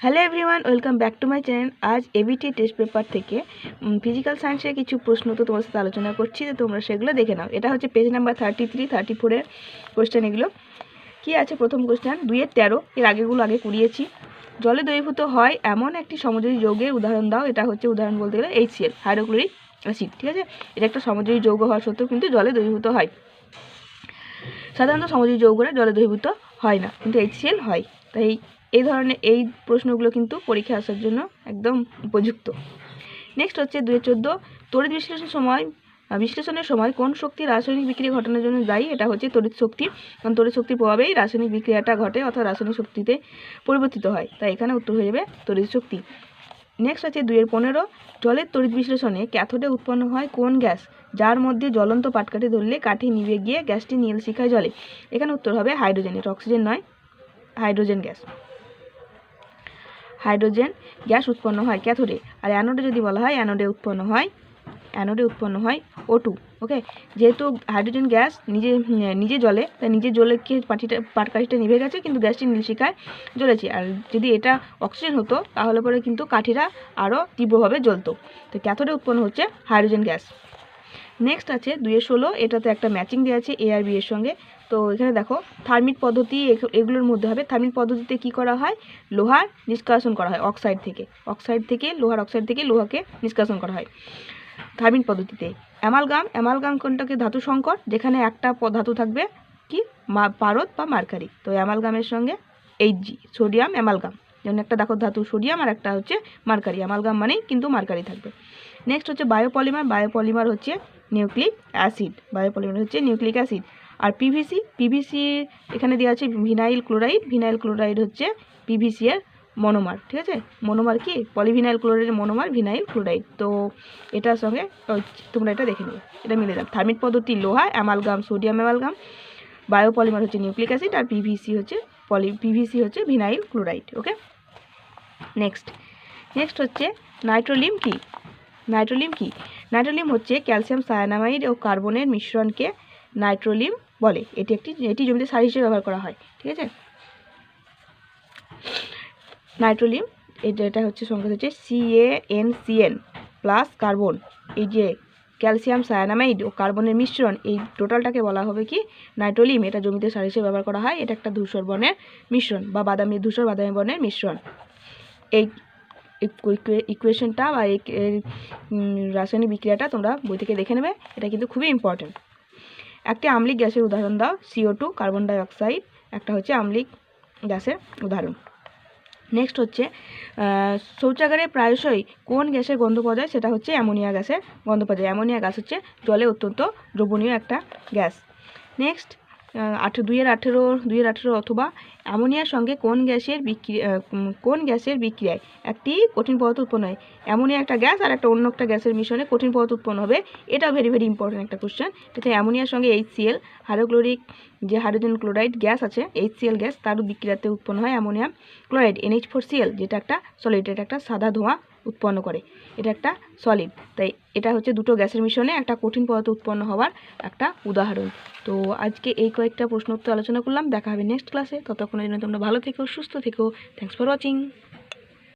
Hello everyone, welcome back to my channel. আজ ABT test paper থেকে physical সায়েন্সের কিছু প্রশ্ন তো তোমার সাথে আলোচনা করছি, তো তোমরা সেগুলো দেখে নাও। এটা হচ্ছে পেজ নাম্বার 33-34 কোয়েশ্চেন। এগুলো কি আছে? প্রথম কোয়েশ্চেন 2-13, এর আগেগুলো আগে কুড়িয়েছি। জলে দ্রবীভূত হয় এমন একটি সমযোজী যৌগের উদাহরণ দাও। এটা হচ্ছে উদাহরণ বলতে গেলে HCl, হাইড্রোক্লোরিক অ্যাসিড। ঠিক আছে, এটা একটা সমযোজী যৌগ হওয়া সত্ত্বেও কিন্তু জলে দ্রবীভূত হয়। সাধারণত সমযোজী যৌগরা জলে দ্রবীভূত হয় না, কিন্তু HCl হয়। তাই এই ধরনের এই প্রশ্নগুলো কিন্তু পরীক্ষায় আসার জন্য একদম উপযুক্ত। নেক্সট হচ্ছে 2-14, তড়িৎ বিশ্লেষণের সময় কোন শক্তি রাসায়নিক বিক্রিয়া ঘটানোর জন্য দায়ী? এটা হচ্ছে তড়িৎ শক্তি, কারণ তড়িৎ শক্তির প্রভাবেই রাসায়নিক বিক্রিয়াটা ঘটে, অর্থাৎ রাসায়নিক শক্তিতে পরিবর্তিত হয়। তাই এখানে উত্তর হয়ে যাবে তড়িৎ শক্তি। নেক্সট আছে 2-15, জলের তড়িৎ বিশ্লেষণে ক্যাথোডে উৎপন্ন হয় কোন গ্যাস যার মধ্যে জ্বলন্ত পাটকাঠি ধরলে কাঠি নিভে গিয়ে গ্যাসটি নীল শিখায় জ্বলে? এখানে উত্তর হবে হাইড্রোজেন। এটা অক্সিজেন নয়, হাইড্রোজেন গ্যাস। হাইড্রোজেন গ্যাস উৎপন্ন হয় ক্যাথোডে। আর অ্যানোডে যদি বলা হয়, অ্যানোডে উৎপন্ন হয় O2। ওকে, যেহেতু হাইড্রোজেন গ্যাস নিজে জ্বলে, তাই নিজে জ্বলে কি পাটকাঠিটা নিভে গেছে, কিন্তু গ্যাসটি নীল শিখায় জ্বলেছে। আর যদি এটা অক্সিজেন হতো তাহলে পরে কিন্তু কাঠিটা আরও তীব্রভাবে জ্বলতো। তো ক্যাথোডে উৎপন্ন হচ্ছে হাইড্রোজেন গ্যাস। নেক্সট আছে 2-16, এটাতে একটা ম্যাচিং দেওয়া আছে A আর B এর সঙ্গে। তো এখানে দেখো থার্মিক পদ্ধতি এগুলোর মধ্যে হবে। থার্মিক পদ্ধতিতে কি করা হয়? লোহার নিষ্কাশন করা হয় অক্সাইড থেকে লোহাকে নিষ্কাশন করা হয় থার্মিক পদ্ধতিতে। অ্যামালগাম কোনটাকে? ধাতু সংকর, যেখানে একটা ধাতু থাকবে কি পারদ বা মার্কারি। তো অ্যামালগামের সঙ্গে Hg, সোডিয়াম অ্যামালগাম। যেমন একটা দেখো ধাতু সোডিয়াম আর একটা হচ্ছে মার্কারি। অ্যামালগাম মানেই কিন্তু মার্কারি থাকবে। নেক্সট হচ্ছে বায়োপলিমার হচ্ছে নিউক্লিক অ্যাসিড। আর পিভিসি এখানে দেওয়া আছে ভিনাইল ক্লোরাইড হচ্ছে পিভিসি এর মনোমার। ঠিক আছে, মনোমার কি? পলিভিনাইল ক্লোরাইডের মনোমার ভিনাইল ক্লোরাইড। তো এটার সঙ্গে তোমরা এটা দেখে নেবে, এটা মিলে যাবে। থার্মিক পদ্ধতি লোহা, অ্যামালগাম সোডিয়াম অ্যামালগাম, বায়োপলিমার হচ্ছে নিউক্লিক অ্যাসিড, আর পিভিসি হচ্ছে ভিনাইল ক্লোরাইড। ওকে, নেক্সট হচ্ছে নাইট্রোলিম কি? নাইট্রোলিম হচ্ছে ক্যালসিয়াম সায়ানামাইড ও কার্বনের মিশ্রণকে নাইট্রোলিম বলে। এটি জমিতে সার হিসেবে ব্যবহার করা হয়। ঠিক আছে, নাইট্রোলিম এটা হচ্ছে সংকেত হচ্ছে CaNCN প্লাস কার্বন। এই যে ক্যালসিয়াম সায়ানামাইড ও কার্বনের মিশ্রণ, এই টোটালটাকে বলা হবে কি? নাইট্রোলিম। এটা জমিতে সার হিসেবে ব্যবহার করা হয়। এটা একটা ধূসর বর্ণের মিশ্রণ বা ধূসর বাদামি বর্ণের মিশ্রণ। এই ইকুয়েশনটা বা এই রাসায়নিক বিক্রিয়াটা তোমরা বই থেকে দেখে নেবে, এটা কিন্তু খুবই ইম্পর্টেন্ট। একটি আম্লিক গ্যাসের উদাহরণ দাও। CO2, কার্বন ডাই অক্সাইড একটা হচ্ছে আম্লিক গ্যাসের উদাহরণ। নেক্সট হচ্ছে শৌচাগারে প্রায়শই কোন গ্যাসের গন্ধ পাওয়া যায়? সেটা হচ্ছে অ্যামোনিয়া গ্যাসের গন্ধ পাওয়া যায়। অ্যামোনিয়া গ্যাস হচ্ছে জলে অত্যন্ত দ্রবণীয় একটা গ্যাস। নেক্সট 2-18 অথবা অ্যামোনিয়ার সঙ্গে কোন গ্যাসের বিক্রিয়ায় একটি কঠিন পদার্থ উৎপন্ন হয়? অ্যামোনিয়া একটা গ্যাস আর একটা অন্য একটা গ্যাসের মিশ্রণে কঠিন পদার্থ উৎপন্ন হবে। এটাও ভেরি ভেরি ইম্পর্টেন্ট একটা কোশ্চেন। এটা অ্যামোনিয়ার সঙ্গে HCl, হাইড্রোক্লোরিক যে হাইড্রোজেন ক্লোরাইড গ্যাস আছে HCl গ্যাস, তার বিক্রিয়াতে উৎপন্ন হয় অ্যামোনিয়াম ক্লোরাইড NH4Cl, যেটা একটা সলিড, এটা একটা সাদা ধোঁয়া উৎপন্ন করে, এটা একটা সলিড। তাই এটা হচ্ছে দুটো গ্যাসের মিশ্রণে একটা কঠিন পদার্থ উৎপন্ন হওয়ার একটা উদাহরণ। তো আজকে এই কয়েকটা প্রশ্ন উত্তর আলোচনা করলাম। দেখা হবে নেক্সট ক্লাসে। ততক্ষণের জন্য তোমরা ভালো থেকো, সুস্থ থেকো। Thanks for watching.